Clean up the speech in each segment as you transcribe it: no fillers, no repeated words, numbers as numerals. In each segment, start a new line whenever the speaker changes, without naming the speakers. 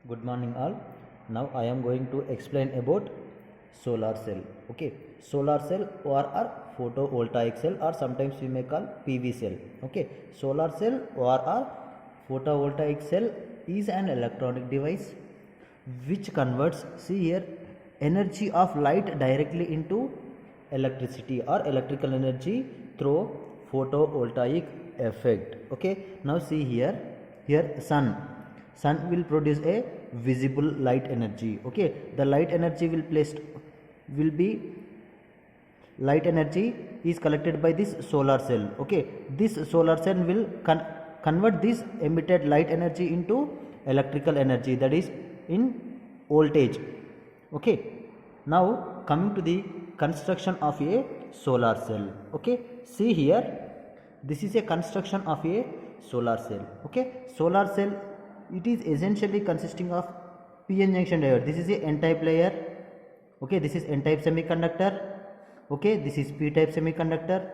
Good morning all. Now I am going to explain about solar cell. Okay, solar cell or photovoltaic cell, or sometimes we may call PV cell. Okay, solar cell or photovoltaic cell is an electronic device which converts, see here, energy of light directly into electricity or electrical energy through photovoltaic effect. Okay, now see here sun will produce a visible light energy. Okay, the light energy will be light energy is collected by this solar cell. Okay, this solar cell will convert this emitted light energy into electrical energy, that is in voltage. Okay, now coming to the construction of a solar cell. Okay, see here, this is a construction of a solar cell. Okay, solar cell, it is essentially consisting of p-n junction diode. This is a n-type layer. Okay, this is n-type semiconductor. Okay, this is p-type semiconductor.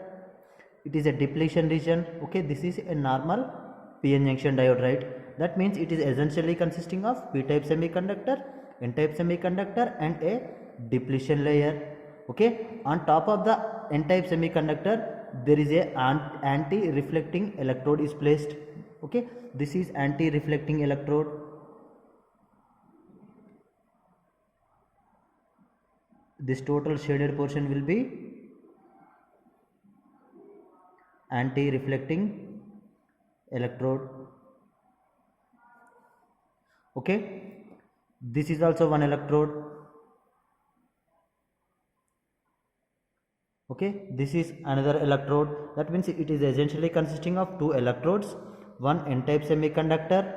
It is a depletion region. Okay, this is a normal p-n junction diode, right? That means it is essentially consisting of p-type semiconductor, n-type semiconductor and a depletion layer. Okay, on top of the n-type semiconductor there is a anti-reflecting electrode is placed. Okay, this is anti-reflecting electrode. This total shaded portion will be anti-reflecting electrode. Okay, this is also one electrode. Okay, this is another electrode. That means it is essentially consisting of two electrodes, one n-type semiconductor,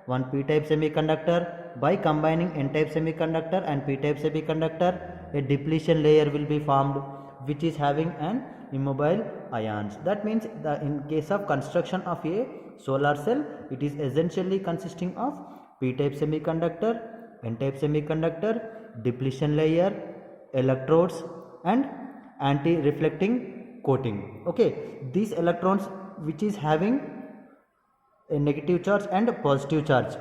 one p-type semiconductor. By combining n-type semiconductor and p-type semiconductor, a depletion layer will be formed which is having an immobile ions. That means in case of construction of a solar cell, it is essentially consisting of p-type semiconductor, n-type semiconductor, depletion layer, electrodes and anti-reflecting coating. Okay, these electrons which is having a negative charge and a positive charge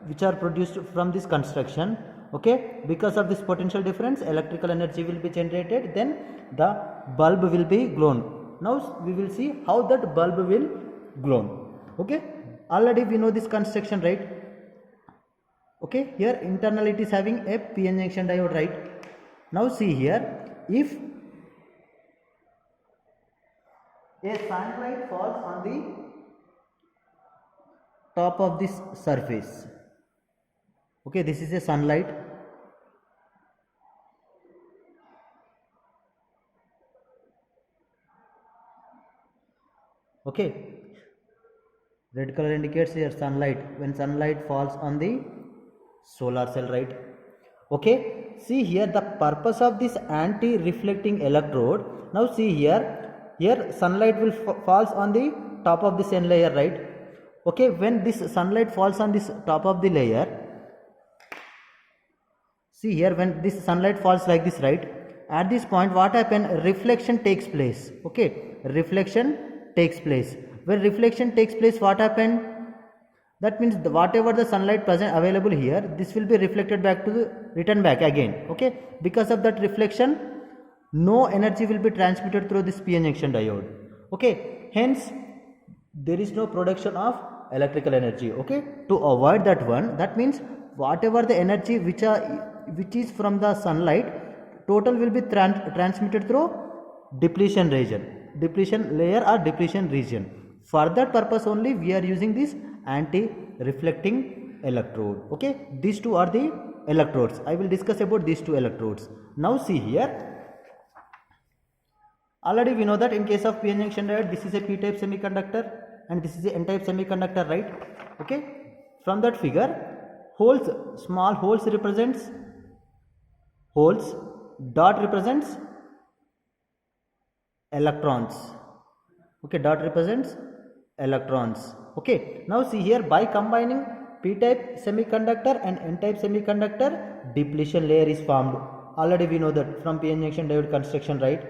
which are produced from this construction. Okay, because of this potential difference, electrical energy will be generated, then the bulb will be glown. Now we will see how that bulb will glow. Okay, already we know this construction, right? Okay, here internally it is having a p-n junction diode, right? Now see here, if a sunlight falls on the top of this surface. Okay, this is a sunlight. Okay, red color indicates here sunlight, when sunlight falls on the solar cell, right? Okay, see here the purpose of this anti-reflecting electrode. Now see here sunlight will falls on the top of this n layer, right? Okay, when this sunlight falls on this top of the layer, see here, when this sunlight falls like this, right, at this point what happens, reflection takes place. Okay, reflection takes place. When reflection takes place, what happened, that means whatever the sunlight present available here, this will be reflected back to the return back again. Okay, because of that reflection, no energy will be transmitted through this p-n junction diode. Okay, hence there is no production of electrical energy. Okay, to avoid that one, that means whatever the energy which is from the sunlight, total will be transmitted through depletion region, depletion layer or depletion region. For that purpose only we are using this anti-reflecting electrode. Okay, these two are the electrodes. I will discuss about these two electrodes. Now see here, already we know that in case of p-n junction diode, this is a p-type semiconductor and this is a n-type semiconductor, right? Okay, from that figure, holes, small holes represents holes, dot represents electrons. Okay, dot represents electrons. Okay, now see here, by combining p-type semiconductor and n-type semiconductor, depletion layer is formed. Already we know that from p-n junction diode construction, right?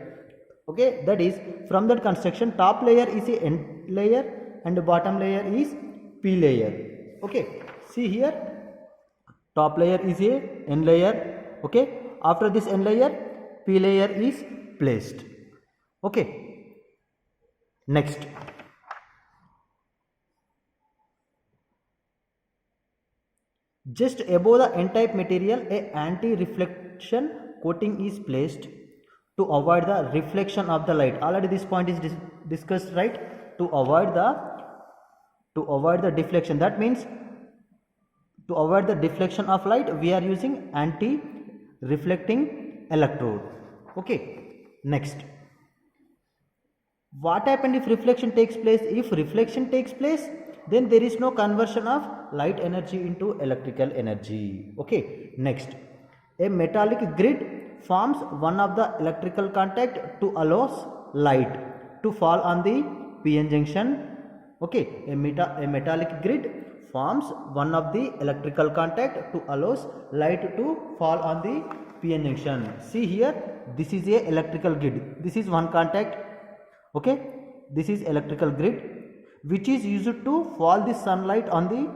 Okay, that is from that construction, top layer is a n layer and the bottom layer is p layer. Okay, see here, top layer is a N layer. Okay, after this N layer, P layer is placed. Okay, next, just above the N-type material, a anti-reflection coating is placed to avoid the reflection of the light. Already this point is discussed, right? To avoid the deflection. That means to avoid the deflection of light, we are using anti-reflecting electrode. Okay, next, what happened if reflection takes place? If reflection takes place, then there is no conversion of light energy into electrical energy. Okay, next, a metallic grid forms one of the electrical contact to allows light to fall on the PN junction. Okay, a metallic grid forms one of the electrical contact to allows light to fall on the PN junction. See here, this is a electrical grid. This is one contact. Okay, this is electrical grid which is used to fall the sunlight on the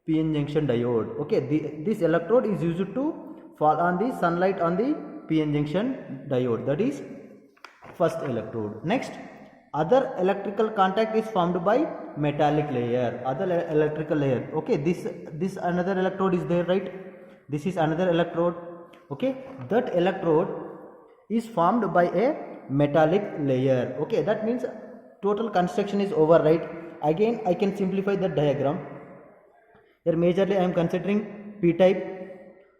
PN junction diode. Okay, this electrode is used to fall on the sunlight on the PN junction diode. That is first electrode. Next, other electrical contact is formed by metallic layer. Other electrical layer. Okay, this another electrode is there, right? This is another electrode. Okay, that electrode is formed by a metallic layer. Okay, that means total construction is over, right? Again, I can simplify the diagram. Here majorly I am considering P type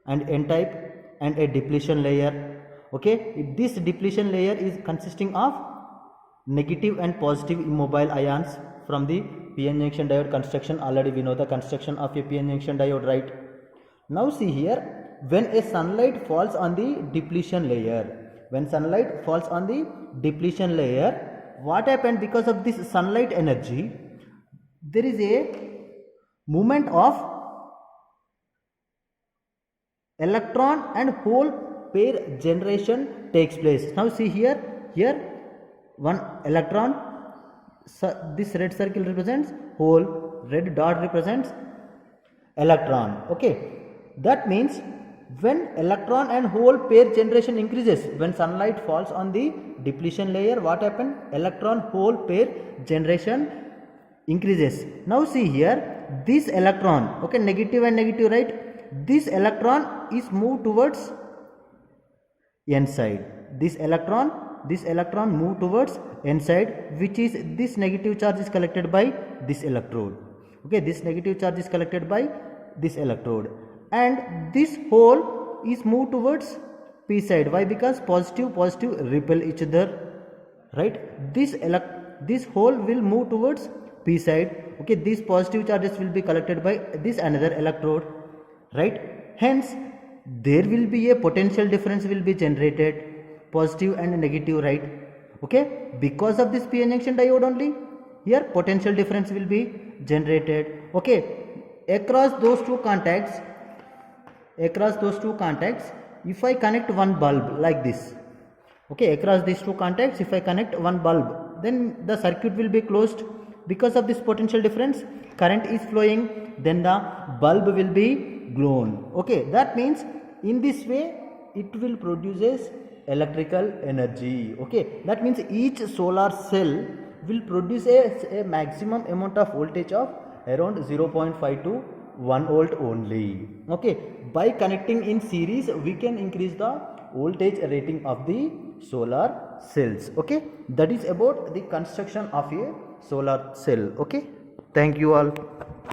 and N type and a depletion layer. Okay, this depletion layer is consisting of negative and positive immobile ions from the PN junction diode construction. Already we know the construction of a PN junction diode, right? Now see here, when a sunlight falls on the depletion layer, when sunlight falls on the depletion layer, what happened? Because of this sunlight energy, there is a movement of electron and hole pair generation takes place. Now see here one electron, this red circle represents hole, red dot represents electron. Okay, that means when electron and hole pair generation increases, when sunlight falls on the depletion layer, what happened? Electron hole pair generation increases. Now see here, this electron, okay, negative and negative, right? This electron is moved towards N side. This electron move towards N side, which is this negative charge is collected by this electrode. Okay, this negative charge is collected by this electrode, and this hole is moved towards P side. Why? Because positive repel each other, right? This hole will move towards P side. Okay, these positive charges will be collected by this another electrode, right? Hence there will be a potential difference will be generated, positive and negative, right? Okay, because of this PN junction diode only, here potential difference will be generated. Okay, across those two contacts, if I connect one bulb like this, okay, across these two contacts if I connect one bulb, then the circuit will be closed. Because of this potential difference, current is flowing, then the bulb will be glown. Okay, that means in this way it will produces electrical energy. Okay, that means each solar cell will produce a maximum amount of voltage of around 0.5 to 1 volt only. Okay, by connecting in series we can increase the voltage rating of the solar cells. Okay, that is about the construction of a solar cell. Okay, thank you all.